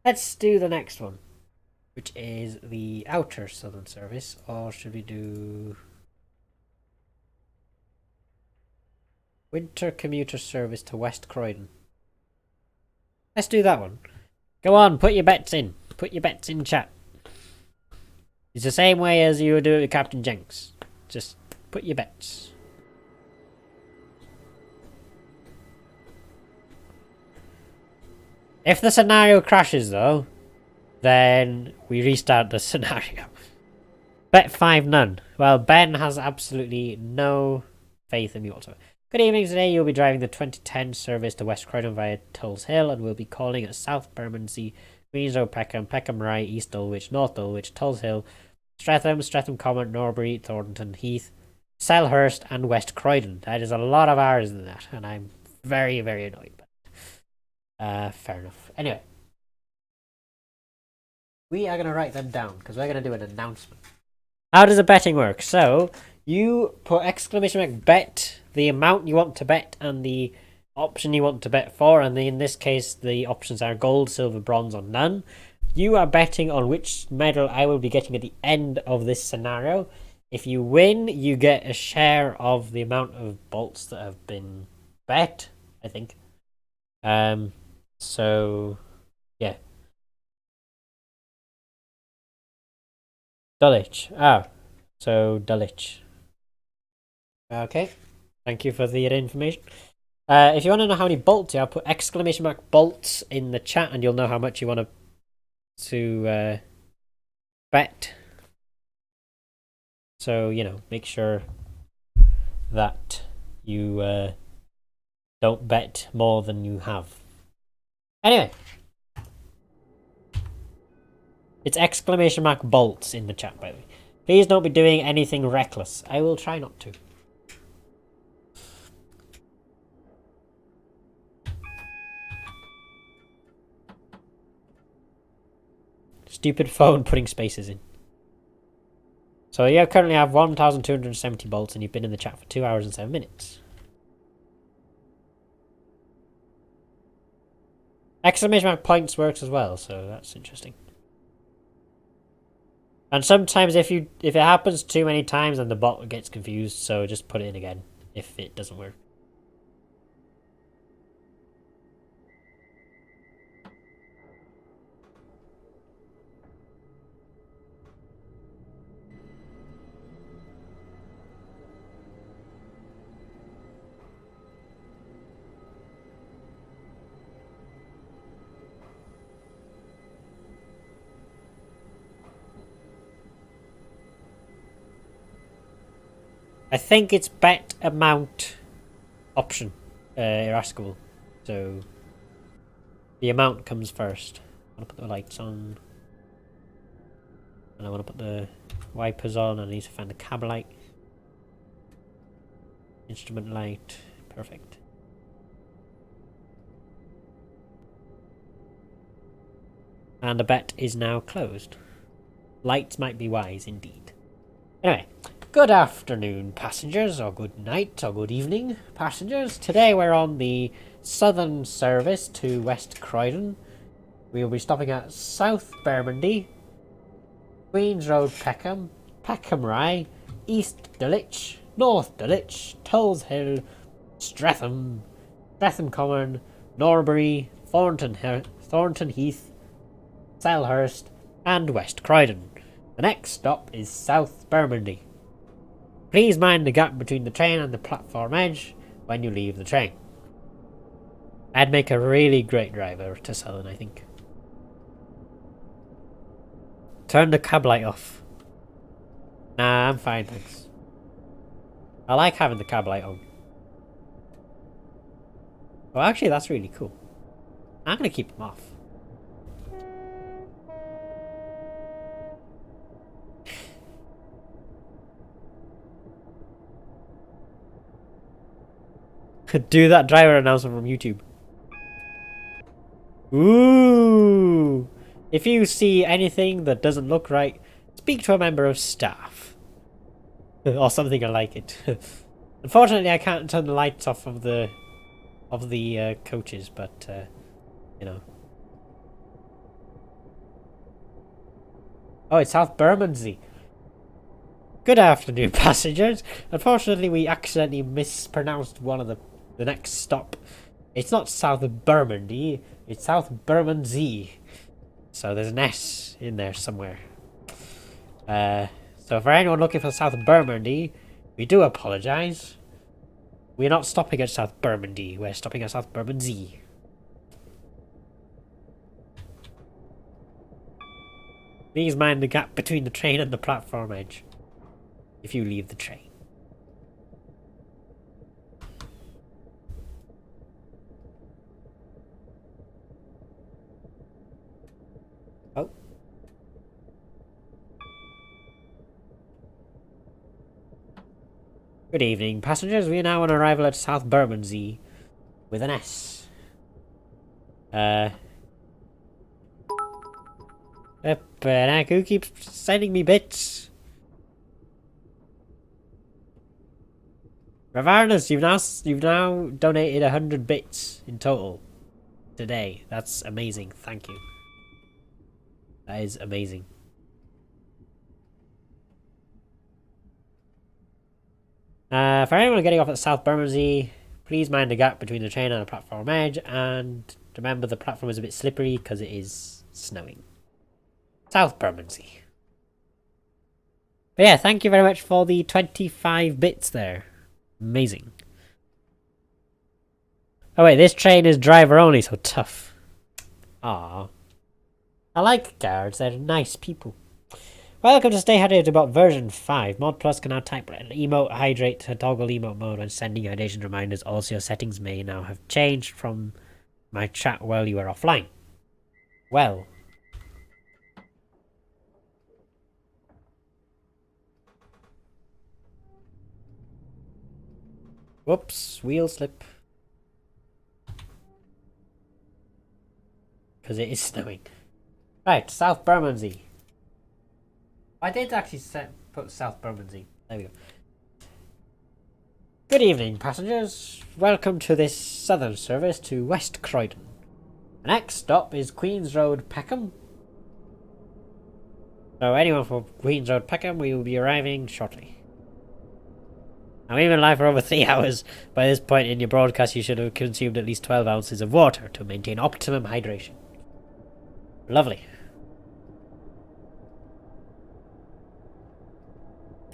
Let's do the next one, which is the outer southern service, or should we do winter commuter service to West Croydon? Let's do that one. Go on, put your bets in. Put your bets in chat. It's the same way as you would do it with Captain Jenks. Just put your bets. If the scenario crashes, though, then we restart the scenario. Bet 5 none. Well, Ben has absolutely no faith in me whatsoever. Good evening. Today you'll be driving the 2010 service to West Croydon via Tulls Hill, and we'll be calling at South Bermondsey, Queens Road, Peckham, Peckham Rye, East Dulwich, North Dulwich, Tulls Hill, Streatham, Streatham Common, Norbury, Thornton Heath, Selhurst, and West Croydon. That is a lot of hours in that, and I'm very, very annoyed. But fair enough. Anyway, we are going to write them down because we're going to do an announcement. How does the betting work? So you put exclamation mark bet, the amount you want to bet, and the option you want to bet for, and in this case the options are gold, silver, bronze, or none. You are betting on which medal I will be getting at the end of this scenario. If you win, you get a share of the amount of bolts that have been bet, I think. So yeah. Dulwich. So Dulwich. Okay. Thank you for the information. If you want to know how many bolts you have, put exclamation mark bolts in the chat and you'll know how much you want to bet. So, you know, make sure that you don't bet more than you have. Anyway. It's exclamation mark bolts in the chat, by the way. Please don't be doing anything reckless. I will try not to. Stupid phone putting spaces in. So you currently have 1,270 bolts and you've been in the chat for 2 hours and 7 minutes. Exclamation mark points works as well, so that's interesting. And sometimes if it happens too many times then the bot gets confused, so just put it in again if it doesn't work. I think it's bet amount option irascible. So the amount comes first. I want to put the lights on. And I want to put the wipers on. I need to find the cab light. Instrument light. Perfect. And the bet is now closed. Lights might be wise indeed. Anyway. Good afternoon, passengers, or good night, or good evening, passengers. Today we're on the southern service to West Croydon. We will be stopping at South Bermondsey, Queens Road, Peckham, Peckham Rye, East Dulwich, North Dulwich, Tulls Hill, Streatham, Streatham Common, Norbury, Thornton Heath, Selhurst, and West Croydon. The next stop is South Bermondsey. Please mind the gap between the train and the platform edge when you leave the train. I'd make a really great driver to Southern, I think. Turn the cab light off. Nah, I'm fine, thanks. I like having the cab light on. Well, actually, that's really cool. I'm gonna keep them off. Do that driver announcement from YouTube. Ooh! If you see anything that doesn't look right, speak to a member of staff. Or something like it. Unfortunately, I can't turn the lights off of the... coaches, but, you know. Oh, it's South Bermondsey. Good afternoon, passengers. Unfortunately, we accidentally mispronounced one of the next stop. It's not South Bermondsey, it's South Bermondsey. So there's an S in there somewhere. So for anyone looking for South Bermondsey, we do apologise. We're not stopping at South Bermondsey, we're stopping at South Bermondsey. Please mind the gap between the train and the platform edge if you leave the train. Oh. Good evening, passengers. We are now on arrival at South Bermondsey with an S. Who keeps sending me bits? Ravarnus, you've now donated 100 bits in total today. That's amazing. Thank you. That is amazing. For anyone getting off at South Bermondsey, please mind the gap between the train and the platform edge, and remember the platform is a bit slippery because it is snowing. South Bermondsey. But yeah, thank you very much for the 25 bits there. Amazing. Oh wait, this train is driver only, so tough. Ah, I like guards, they're nice people. Welcome to Stay Hydrated about version 5. Mod Plus can now type emote hydrate to toggle emote mode when sending hydration reminders. Also, your settings may now have changed from my chat while you were offline. Well. Whoops, wheel slip. Because it is snowing. Right, South Bermondsey. I did actually put South Bermondsey. There we go. Good evening, passengers. Welcome to this southern service to West Croydon. The next stop is Queen's Road, Peckham. So anyone for Queen's Road, Peckham, we will be arriving shortly. Now, we've been live for over 3 hours. By this point in your broadcast, you should have consumed at least 12 ounces of water to maintain optimum hydration. Lovely.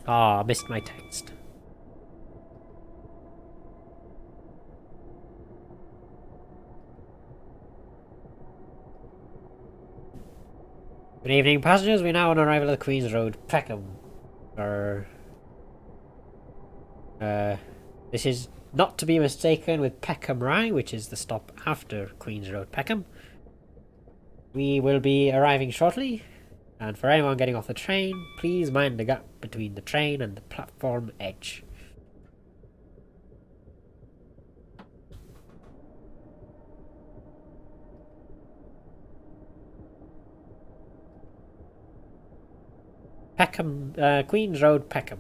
Ah, I missed my text. Good evening, passengers. We're now on arrival at Queen's Road, Peckham. This is not to be mistaken with Peckham Rye, which is the stop after Queen's Road, Peckham. We will be arriving shortly, and for anyone getting off the train, please mind the gap between the train and the platform edge. Peckham, Queen's Road, Peckham.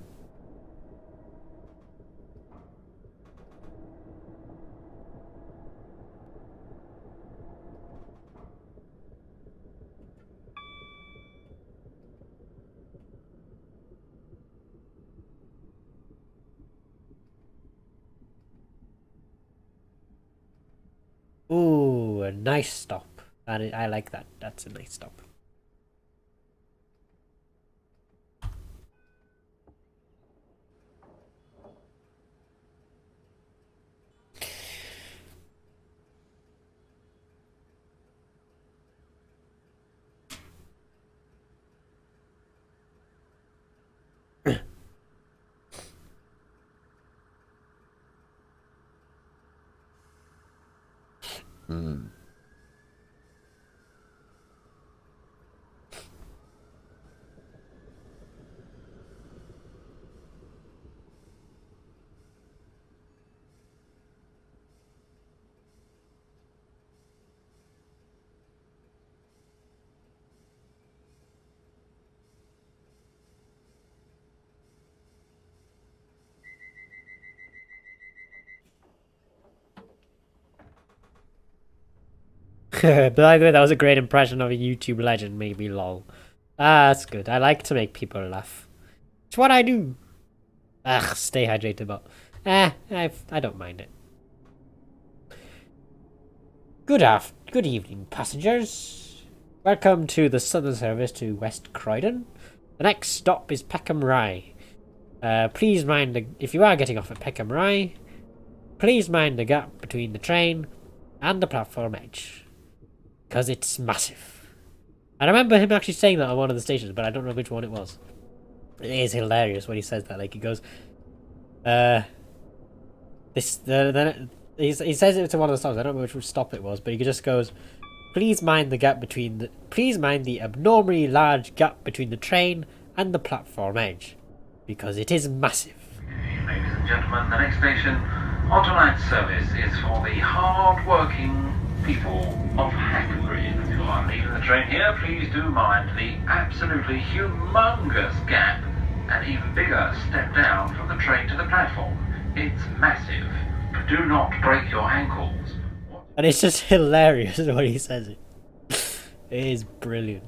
Ooh, a nice stop. I like that. That's a nice stop. By the way, that was a great impression of a YouTube legend, maybe lol. Ah, that's good. I like to make people laugh. It's what I do. Ugh, stay hydrated, but I don't mind it. Good evening, passengers. Welcome to the Southern Service to West Croydon. The next stop is Peckham Rye. Please mind if you are getting off at Peckham Rye, please mind the gap between the train and the platform edge, because it's massive. I remember him actually saying that on one of the stations, but I don't know which one it was. It is hilarious when he says that. Like he goes, he says it to one of the stops. I don't know which stop it was, but he just goes, please mind the abnormally large gap between the train and the platform edge, because it is massive. Ladies and gentlemen, the next station on tonight's service is for the hard-working people of Hackbury. If you are leaving the train here, please do mind the absolutely humongous gap and even bigger step down from the train to the platform. It's massive. Do not break your ankles. And it's just hilarious when he says it. It is brilliant.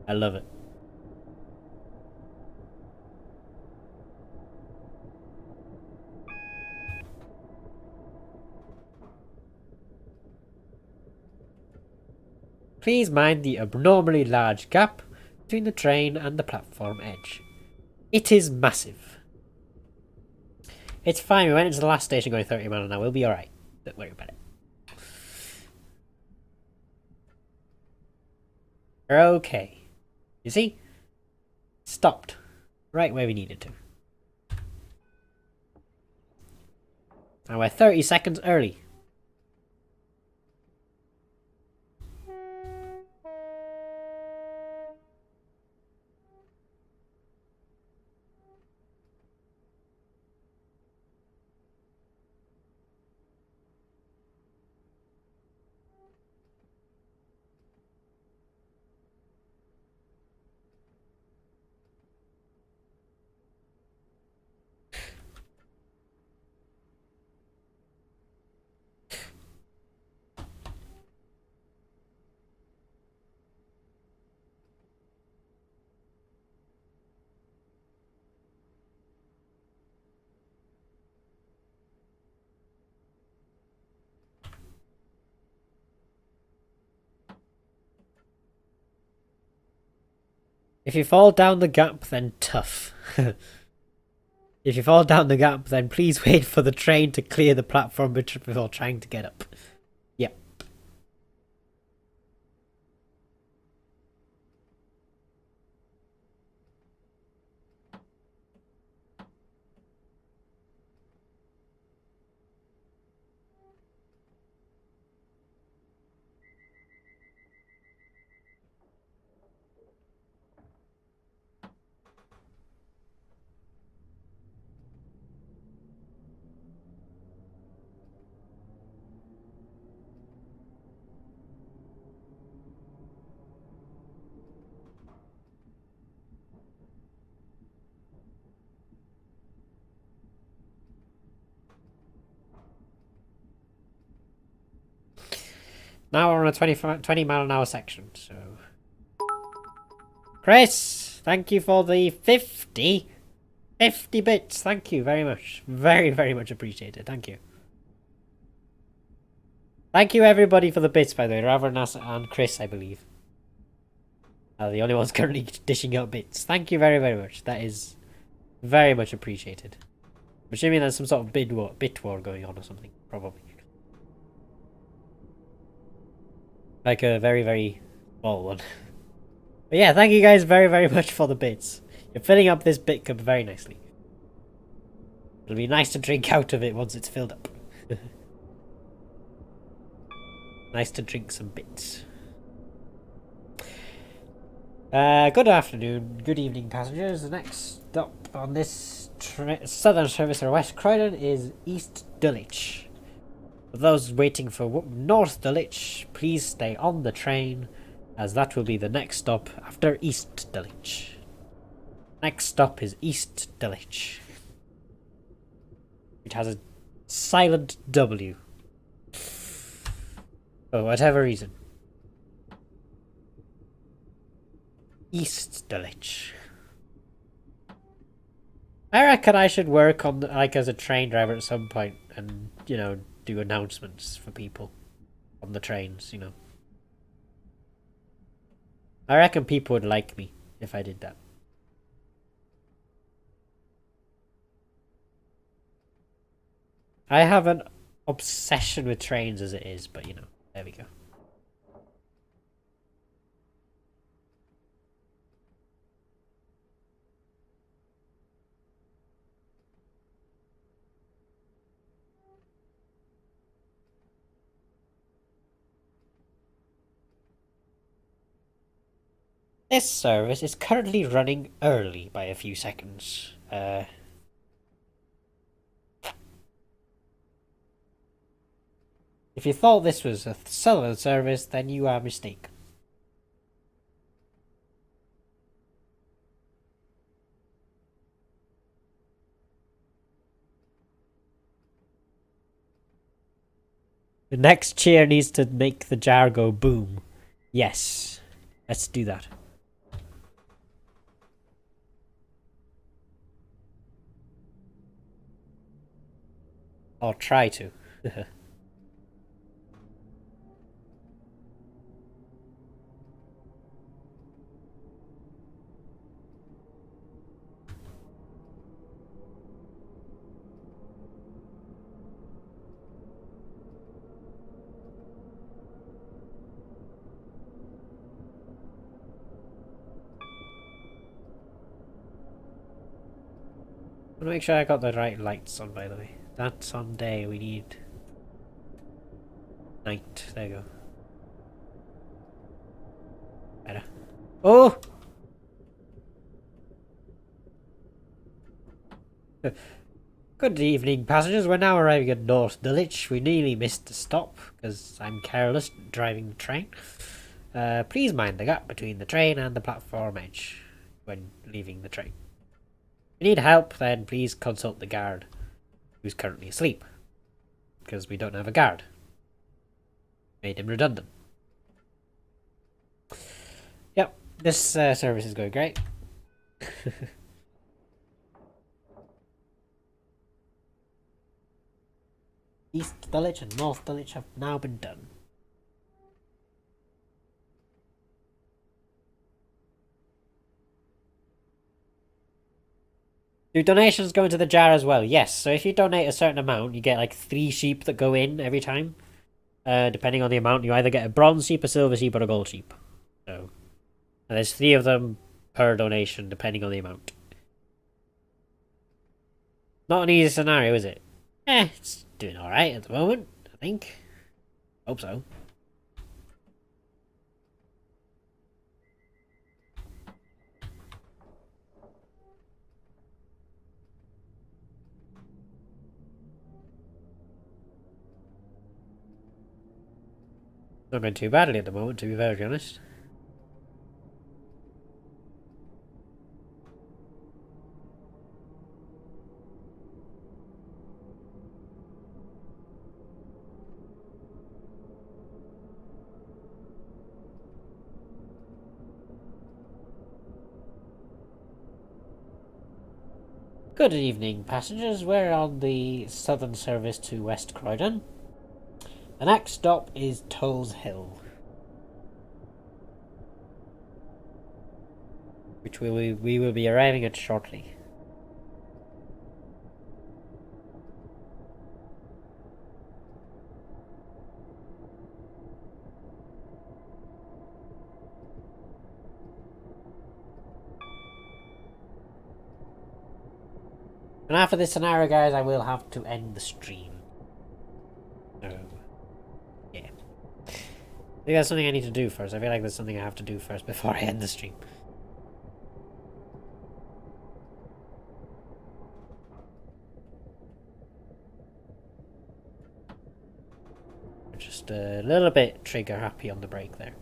I love it. Please mind the abnormally large gap between the train and the platform edge. It is massive. It's fine, we went into the last station going 30 miles an hour. We'll be alright. Don't worry about it. We're okay. You see? Stopped. Right where we needed to. And we're 30 seconds early. If you fall down the gap, then tough. If you fall down the gap, then please wait for the train to clear the platform before trying to get up. Yep. Now we're on a 20 mile an hour section, so... Chris! Thank you for the 50 bits. Thank you very much. Very, very much appreciated. Thank you. Thank you everybody for the bits, by the way. Rather Nasa and Chris, I believe. Are the only ones currently dishing out bits. Thank you very, very much. That is very much appreciated. I'm assuming there's some sort of bit war going on or something. Probably. Like a very, very small one. But yeah, thank you guys very, very much for the bits. You're filling up this bit cup very nicely. It'll be nice to drink out of it once it's filled up. Nice to drink some bits. Good afternoon, good evening, passengers. The next stop on this Southern Service or West Croydon is East Dulwich. For those waiting for North Dulwich, please stay on the train, as that will be the next stop after East Dulwich. Next stop is East Dulwich. It has a silent W. For whatever reason. East Dulwich. I reckon I should work on like as a train driver at some point, and you know, do announcements for people on the trains. You know, I reckon people would like me if I did that. I have an obsession with trains as it is, but you know, there we go. This service is currently running early by a few seconds. If you thought this was a southern service, then you are mistaken. The next cheer needs to make the jar go boom. Yes. Let's do that. Or try to. I want to make sure I got the right lights on, by the way. That's on day, we need night. There you go. Better. Oh! Good evening, passengers. We're now arriving at North Dulwich. We nearly missed the stop because I'm careless driving the train. Please mind the gap between the train and the platform edge when leaving the train. If you need help, then please consult the guard, who's currently asleep, because we don't have a guard. Made him redundant. Yep, this service is going great. East Dulwich and North Dulwich have now been done. Do donations go into the jar as well? Yes, so if you donate a certain amount, you get like 3 sheep that go in every time. Depending on the amount, you either get a bronze sheep, a silver sheep, or a gold sheep. So, and there's 3 of them per donation, depending on the amount. Not an easy scenario, is it? It's doing alright at the moment, I think. Hope so. Not going too badly at the moment, to be very honest. Good evening, passengers. We're on the southern service to West Croydon. The next stop is Tulls Hill, which we will be arriving at shortly. And after this scenario, guys, I will have to end the stream. So, yeah. I think that's something I need to do first. I feel like there's something I have to do first before I end the stream. Just a little bit trigger happy on the brake there.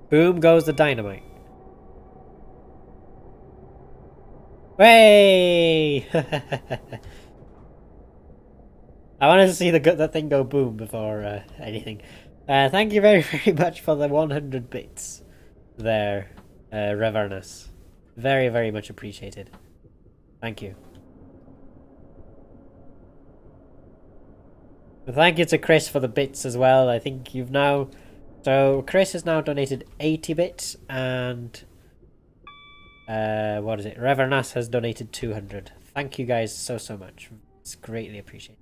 Boom goes the dynamite. Way! I wanted to see the thing go boom before anything. Thank you very, very much for the 100 bits there, Revernus. Very, very much appreciated. Thank you. And thank you to Chris for the bits as well. I think you've now... So, Chris has now donated 80 bits, and... what is it? Revernus has donated 200. Thank you guys so much. It's greatly appreciated.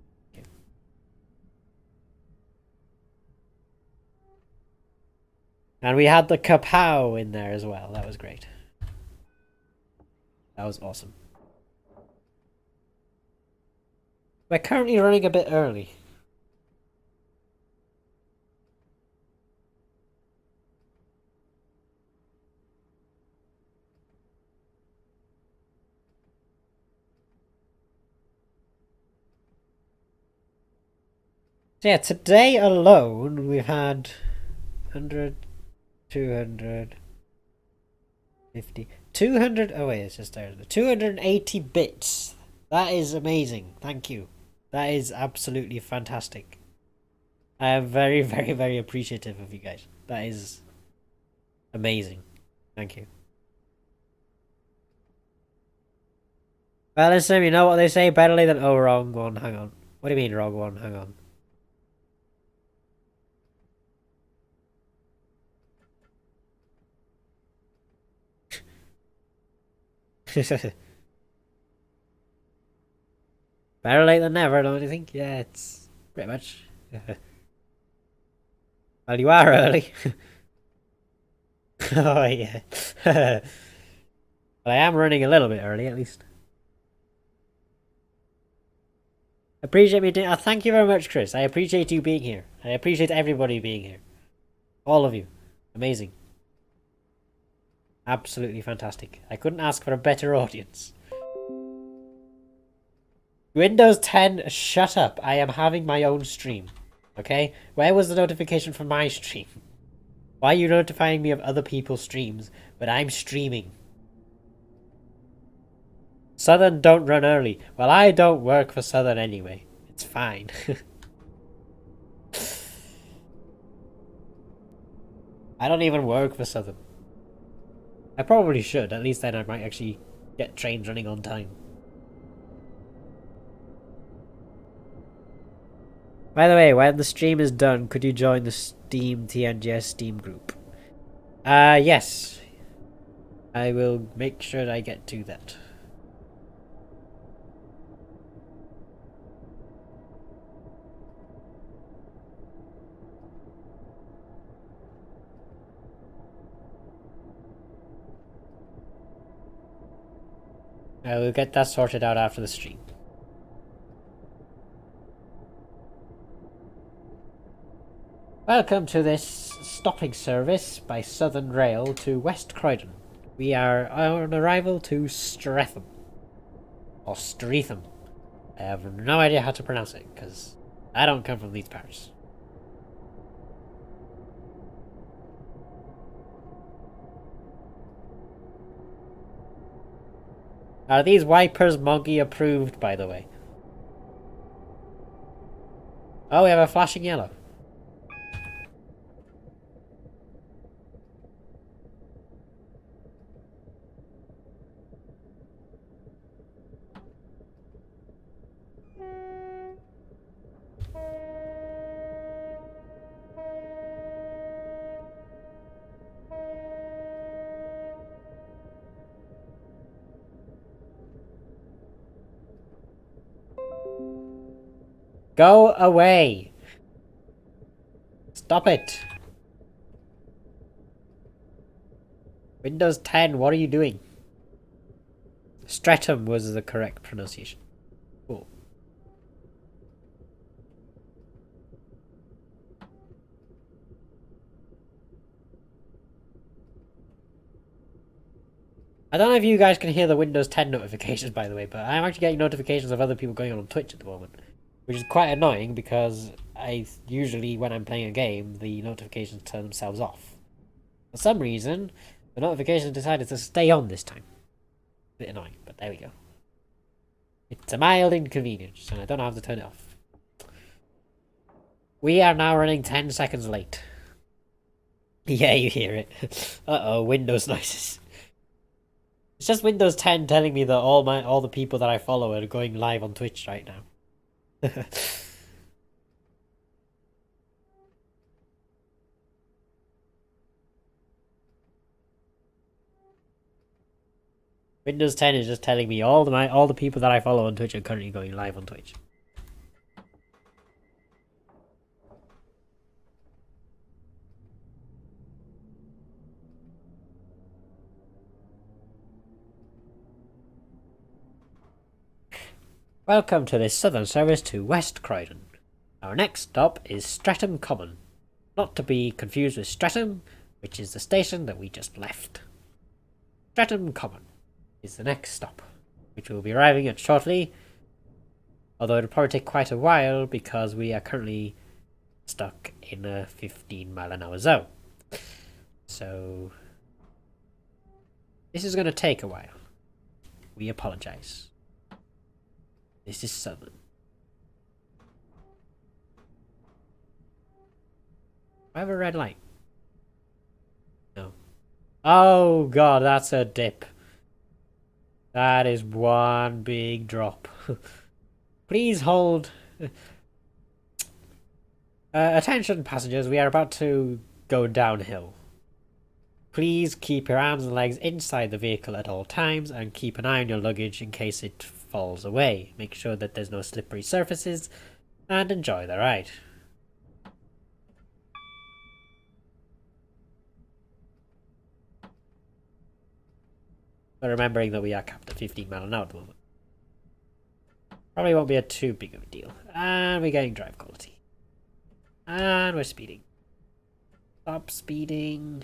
And we had the kapow in there as well. That was great. That was awesome. We're currently running a bit early. So yeah, today alone we've had 100, 200, 50, 200, oh wait, it's just there, 280 bits. That is amazing. Thank you. That is absolutely fantastic. I am very, very, very appreciative of you guys. That is amazing. Thank you. Well, listen, you know what they say? Better late than... Oh, wrong one. Hang on. What do you mean, wrong one? Hang on. Better late than never, don't you think? Yeah, it's pretty much. Well, you are early. Oh, yeah. Well, I am running a little bit early, at least. Appreciate me doing... thank you very much, Chris. I appreciate you being here. I appreciate everybody being here. All of you. Amazing. Absolutely fantastic. I couldn't ask for a better audience. Windows 10, shut up. I am having my own stream. Okay? Where was the notification from my stream? Why are you notifying me of other people's streams when I'm streaming? Southern don't run early. Well, I don't work for Southern anyway. It's fine. I don't even work for Southern. I probably should. At least then I might actually get trains running on time. By the way, when the stream is done, could you join the Steam TNGS Steam group? Yes. I will make sure I get to that. I will get that sorted out after the stream. Welcome to this stopping service by Southern Rail to West Croydon. We are on arrival to Streatham. Or Streatham. I have no idea how to pronounce it, because I don't come from these parts. Are these wipers Moggy approved, by the way? Oh, we have a flashing yellow. Go away! Stop it! Windows 10, what are you doing? Streatham was the correct pronunciation. Cool. I don't know if you guys can hear the Windows 10 notifications, by the way, but I'm actually getting notifications of other people going on Twitch at the moment. Which is quite annoying because I usually, when I'm playing a game, the notifications turn themselves off. For some reason, the notifications decided to stay on this time. A bit annoying, but there we go. It's a mild inconvenience, and I don't know how to turn it off. We are now running 10 seconds late. Yeah, you hear it. Uh-oh, Windows noises. It's just Windows 10 telling me that all the people that I follow are going live on Twitch right now. Windows 10 is just telling me all the people that I follow on Twitch are currently going live on Twitch. Welcome to this southern service to West Croydon. Our next stop is Streatham Common, not to be confused with Streatham, which is the station that we just left. Streatham Common is the next stop, which we'll be arriving at shortly, although it'll probably take quite a while because we are currently stuck in a 15-mile-an-hour zone. So this is going to take a while. We apologise. This is Southern. I have a red light. No. Oh god, that's a dip. That is one big drop. Please hold. Attention passengers, we are about to go downhill. Please keep your arms and legs inside the vehicle at all times and keep an eye on your luggage in case it falls away. Make sure that there's no slippery surfaces and enjoy the ride. But remembering that we are capped at 15 miles an hour at the moment. Probably won't be a too big of a deal. And we're getting drive quality. And we're speeding. Stop speeding.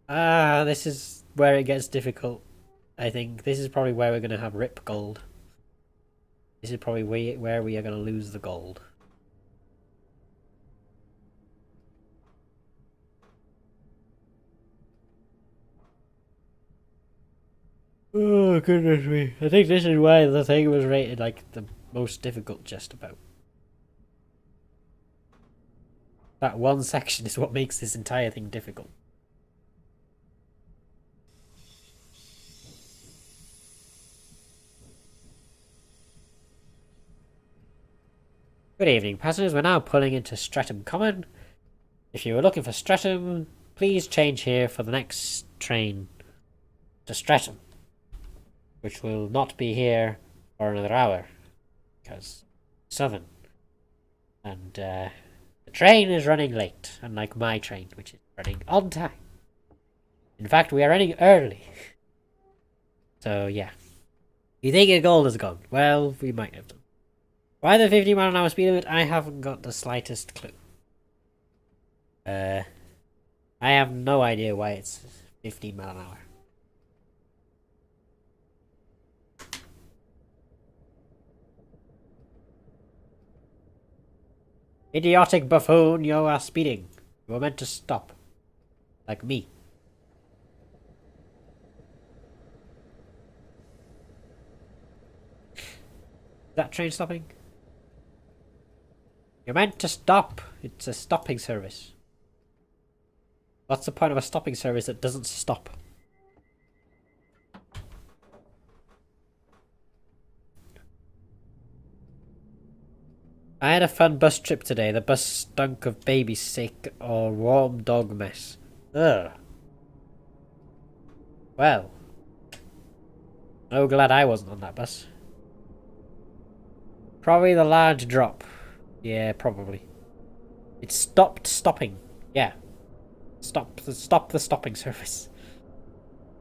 This is where it gets difficult. I think this is probably where we're going to have rip gold. This is probably where we are going to lose the gold. Oh goodness me. I think this is why the thing was rated like the most difficult just about. That one section is what makes this entire thing difficult. Good evening, passengers. We're now pulling into Streatham Common. If you were looking for Streatham, please change here for the next train to Streatham, which will not be here for another hour because Southern. And the train is running late, unlike my train, which is running on time. In fact, we are running early. So yeah. You think your gold is gone? Well, we might have done. Why the 50-mile-an-hour speed limit? I haven't got the slightest clue. I have no idea why it's 15 miles an hour. Idiotic buffoon, you are speeding. You were meant to stop. Like me. Is that train stopping? You're meant to stop. It's a stopping service. What's the point of a stopping service that doesn't stop? I had a fun bus trip today. The bus stunk of baby sick or warm dog mess. Ugh. Well. Oh, glad I wasn't on that bus. Probably the large drop. Yeah, probably. It stopped stopping. Yeah. Stop the stopping service.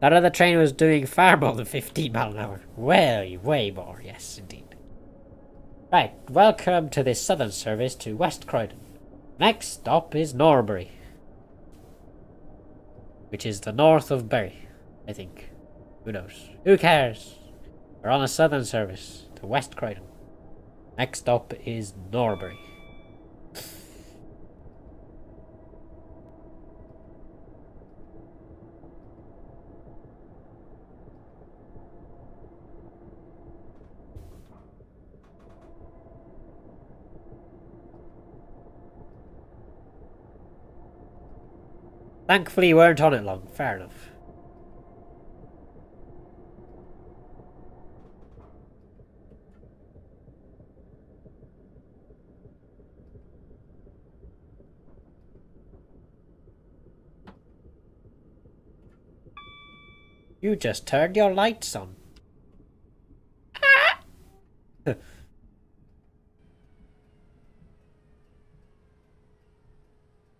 That other train was doing far more than 15 miles an hour. Way more, yes, indeed. Right, welcome to this southern service to West Croydon. Next stop is Norbury, which is the north of Bury, I think. Who knows? Who cares? We're on a southern service to West Croydon. Next stop is Norbury. Thankfully you weren't on it long. Fair enough. You just turned your lights on.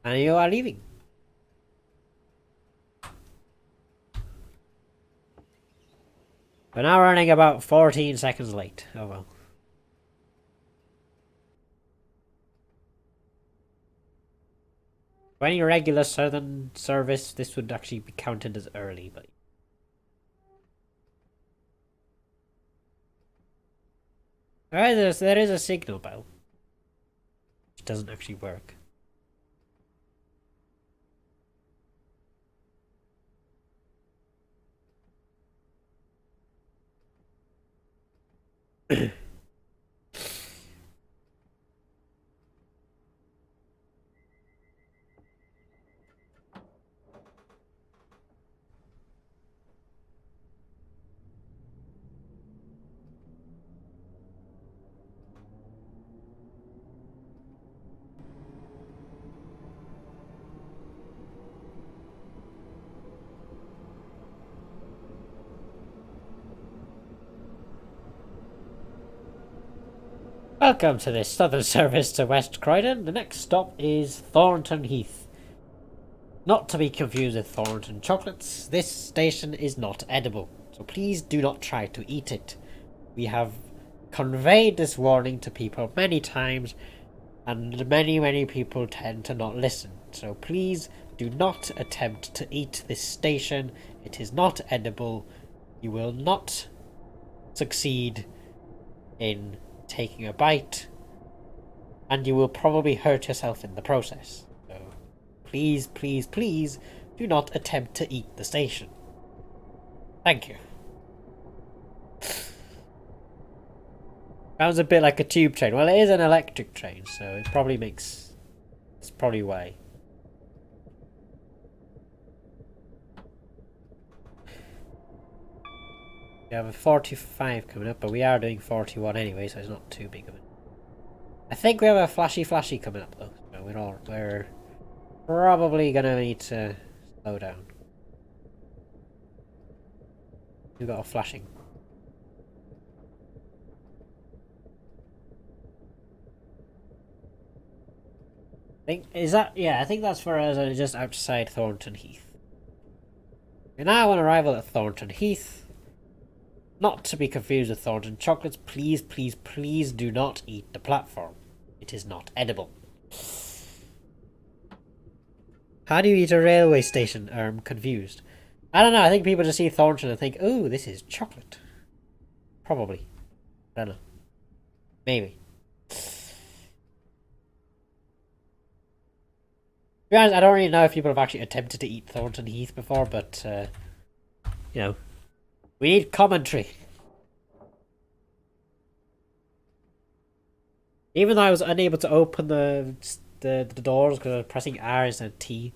And you are leaving. We're now running about 14 seconds late. Oh well. For any regular southern service, this would actually be counted as early, but... Alright, there is a signal bell. Which doesn't actually work. Welcome to this southern service to West Croydon. The next stop is Thornton Heath. Not to be confused with Thornton Chocolates, this station is not edible, so please do not try to eat it. We have conveyed this warning to people many times, and many people tend to not listen. So please do not attempt to eat this station. It is not edible. You will not succeed in taking a bite, and you will probably hurt yourself in the process. So please do not attempt to eat the station. Thank you. Sounds a bit like a tube train. Well, it is an electric train, so it probably makes... It's probably why. We have a 45 coming up, but we are doing 41 anyway, so it's not too big of it. I think we have a flashy coming up though, so we're probably gonna need to slow down. We've got a flashing. I think that's for us just outside Thornton Heath. We're now on arrival at Thornton Heath. Not to be confused with Thornton Chocolates, please do not eat the platform. It is not edible. How do you eat a railway station? I'm confused. I don't know, I think people just see Thornton and think, ooh, this is chocolate. Probably. I don't know. Maybe. To be honest, I don't really know if people have actually attempted to eat Thornton Heath before, but, you know, we need commentary. Even though I was unable to open the doors because I was pressing R instead of T,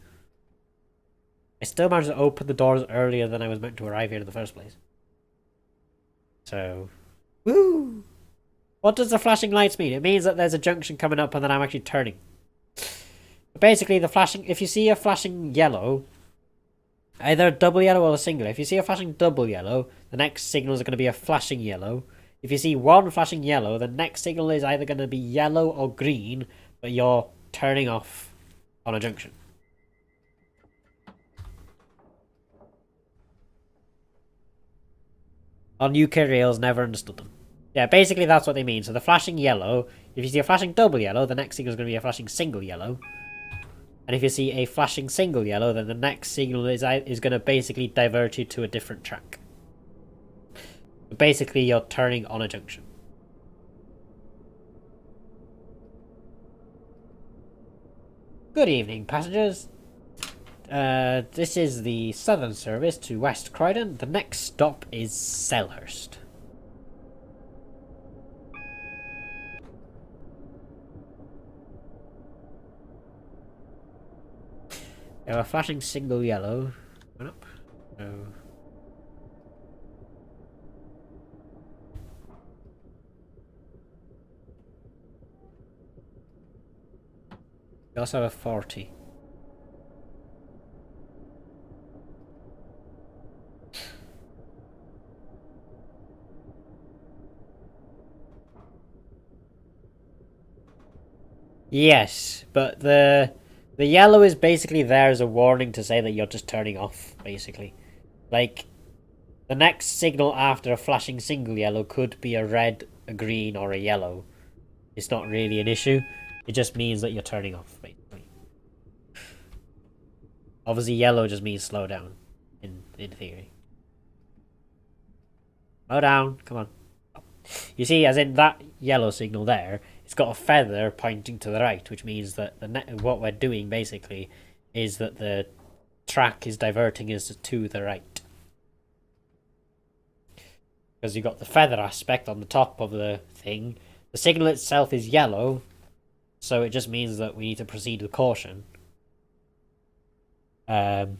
I still managed to open the doors earlier than I was meant to arrive here in the first place. So, woo! What does the flashing lights mean? It means that there's a junction coming up and then I'm actually turning. Basically, the flashing, if you see a flashing yellow, either a double yellow or a single. If you see a flashing double yellow, the next signal is going to be a flashing yellow. If you see one flashing yellow, the next signal is either going to be yellow or green, but you're turning off on a junction. On UK rails, never understood them. Yeah, basically that's what they mean. So the flashing yellow, if you see a flashing double yellow, the next signal is going to be a flashing single yellow. And if you see a flashing single yellow, then the next signal is going to basically divert you to a different track. Basically, you're turning on a junction. Good evening, passengers. This is the southern service to West Croydon. The next stop is Selhurst. Yeah, we're flashing single yellow. Went up. No. We also have a 40. Yes, but the yellow is basically there as a warning to say that you're just turning off, basically. Like, the next signal after a flashing single yellow could be a red, a green, or a yellow. It's not really an issue. It just means that you're turning off, basically. Obviously, yellow just means slow down, in theory. Slow down, come on. You see, as in that yellow signal there, it's got a feather pointing to the right, which means that what we're doing, basically, is that the track is diverting us to the right. Because you've got the feather aspect on the top of the thing. The signal itself is yellow, so it just means that we need to proceed with caution. The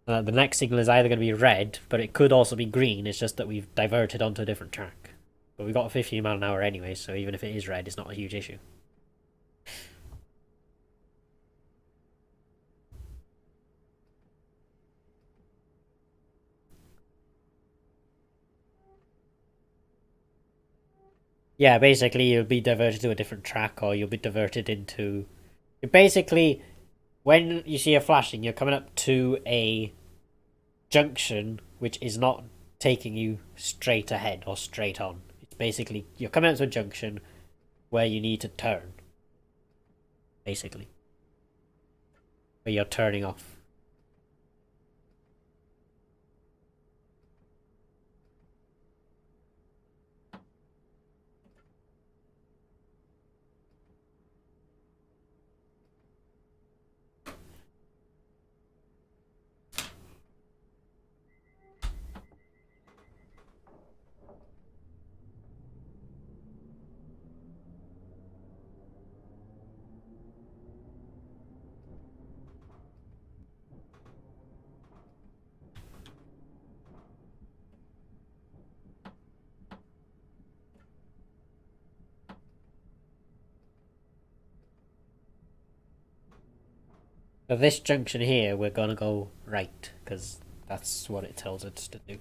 next signal is either going to be red, but it could also be green. It's just that we've diverted onto a different track. But we've got 15 mile an hour anyway, so even if it is red, it's not a huge issue. Yeah, basically you'll be diverted to a different track, or you'll be diverted into... Basically, when you see a flashing, you're coming up to a junction which is not taking you straight ahead or straight on. It's basically, you're coming up to a junction where you need to turn. Basically. Where you're turning off. So this junction here, we're gonna go right, because that's what it tells us to do.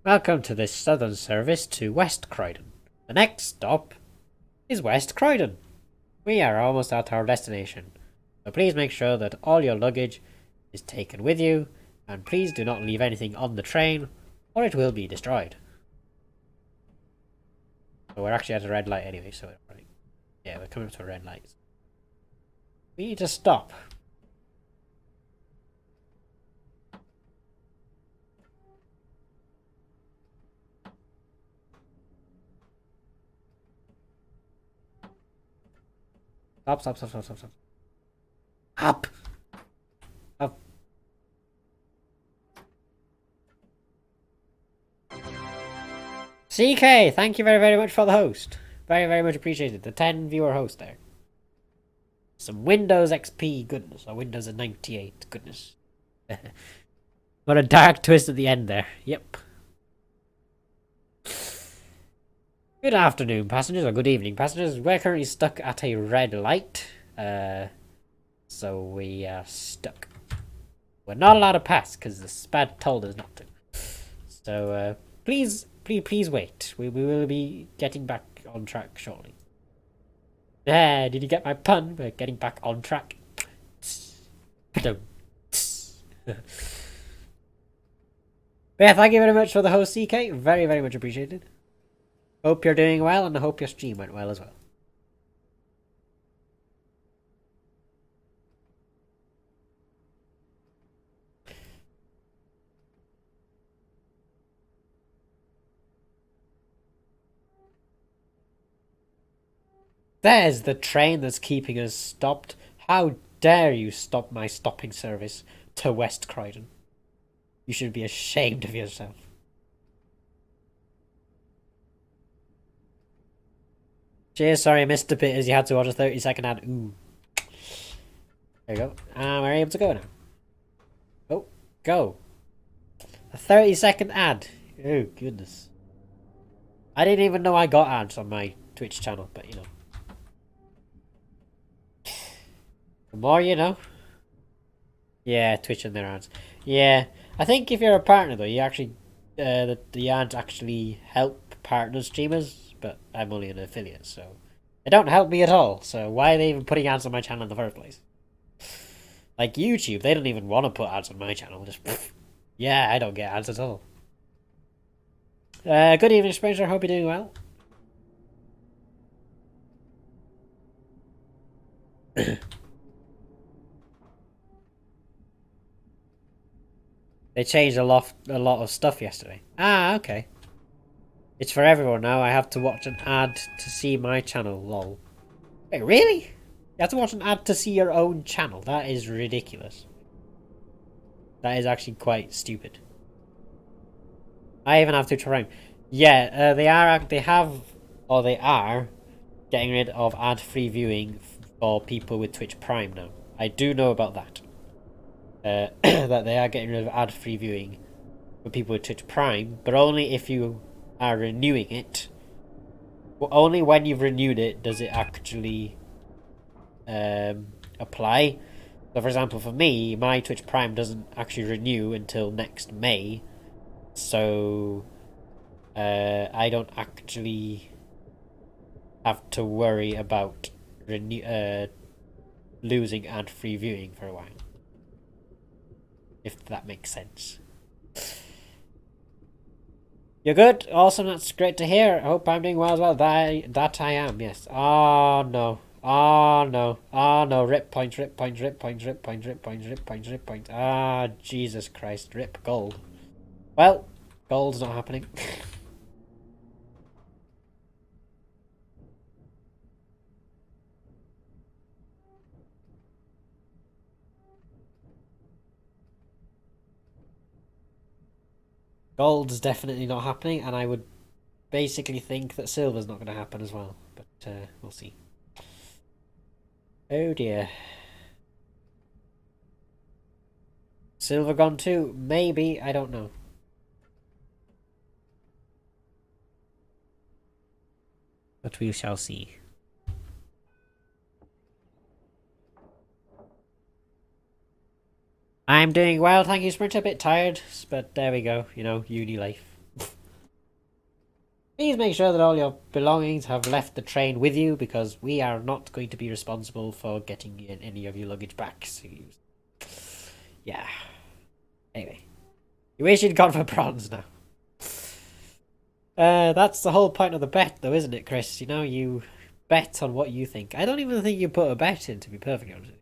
Welcome to this southern service to West Croydon. The next stop is West Croydon. We are almost at our destination, so please make sure that all your luggage is taken with you, and please do not leave anything on the train, or it will be destroyed. So we're actually at a red light anyway, so we're right. Yeah, we're coming up to a red light. We need to stop. Stop, stop, stop, stop, stop, stop. Up! Up. CK, thank you very, very much for the host. Very, very much appreciated. The 10 viewer host there. Some Windows XP goodness, or Windows 98 goodness. What a dark twist at the end there. Yep. Good afternoon, passengers, or good evening, passengers. We're currently stuck at a red light. So we are stuck. We're not allowed to pass because the SPAD told us not to. So please wait. We will be getting back on track shortly. Did you get my pun? We're getting back on track. But yeah, thank you very much for the host, CK. Very, very much appreciated. Hope you're doing well, and I hope your stream went well as well. There's the train that's keeping us stopped. How dare you stop my stopping service to West Croydon? You should be ashamed of yourself. Cheers, sorry I missed a bit as you had to watch a 30-second ad. Ooh. There you go. And we're able to go now. Oh, go. A 30-second ad. Oh, goodness. I didn't even know I got ads on my Twitch channel, but you know. The more you know. Yeah, Twitch and their ads. Yeah, I think if you're a partner though, you actually, the ads actually help partner streamers, but I'm only an affiliate, so they don't help me at all. So why are they even putting ads on my channel in the first place? Like YouTube, they don't even want to put ads on my channel. Just, yeah, I don't get ads at all. Good evening, Spencer. Hope you're doing well. They changed a lot of stuff yesterday. Ah, okay. It's for everyone now. I have to watch an ad to see my channel. Lol. Wait, really? You have to watch an ad to see your own channel? That is ridiculous. That is actually quite stupid. I even have to try. Yeah, they are getting rid of ad-free viewing for people with Twitch Prime now. I do know about that. That they are getting rid of ad-free viewing for people with Twitch Prime, but only if you are renewing it. Well, only when you've renewed it does it actually apply. So, for example, for me, my Twitch Prime doesn't actually renew until next May, so I don't actually have to worry about losing ad-free viewing for a while. If that makes sense. You're good? Awesome, that's great to hear. I hope I'm doing well as well. That I am, yes. Oh no. Oh no. Oh no. Rip points, rip points, rip points, rip points, rip points, rip points, rip points. Ah, Jesus Christ. Rip gold. Well, gold's not happening. Gold's definitely not happening, and I would basically think that silver's not going to happen as well. But we'll see. Oh dear. Silver gone too? Maybe, I don't know. But we shall see. I'm doing well, thank you, Sprinter. A bit tired, but there we go. You know, uni life. Please make sure that all your belongings have left the train with you, because we are not going to be responsible for getting any of your luggage back. So yeah. Anyway. You wish you'd gone for bronze now. That's the whole point of the bet, though, isn't it, Chris? You know, you bet on what you think. I don't even think you put a bet in, to be perfectly honest.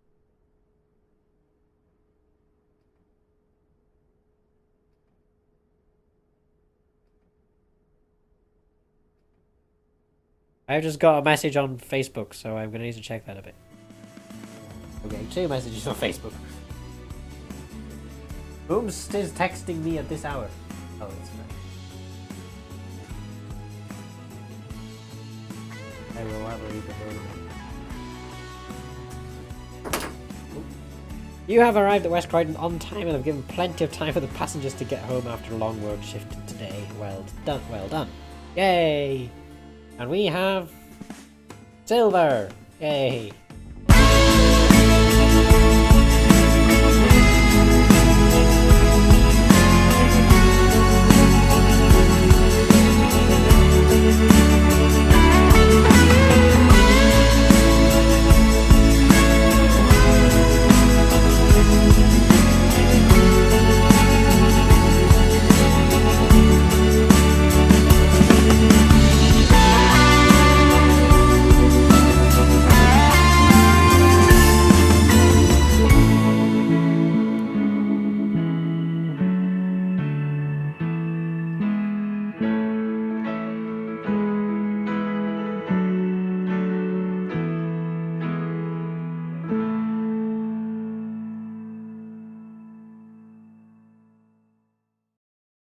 I've just got a message on Facebook, so I'm going to need to check that a bit. Okay, 2 messages on Facebook. Whom's still texting me at this hour? Oh, it's me. I will have a read the You have arrived at West Croydon on time and have given plenty of time for the passengers to get home after a long work shift today. Well done, well done. Yay! And we have silver! Yay!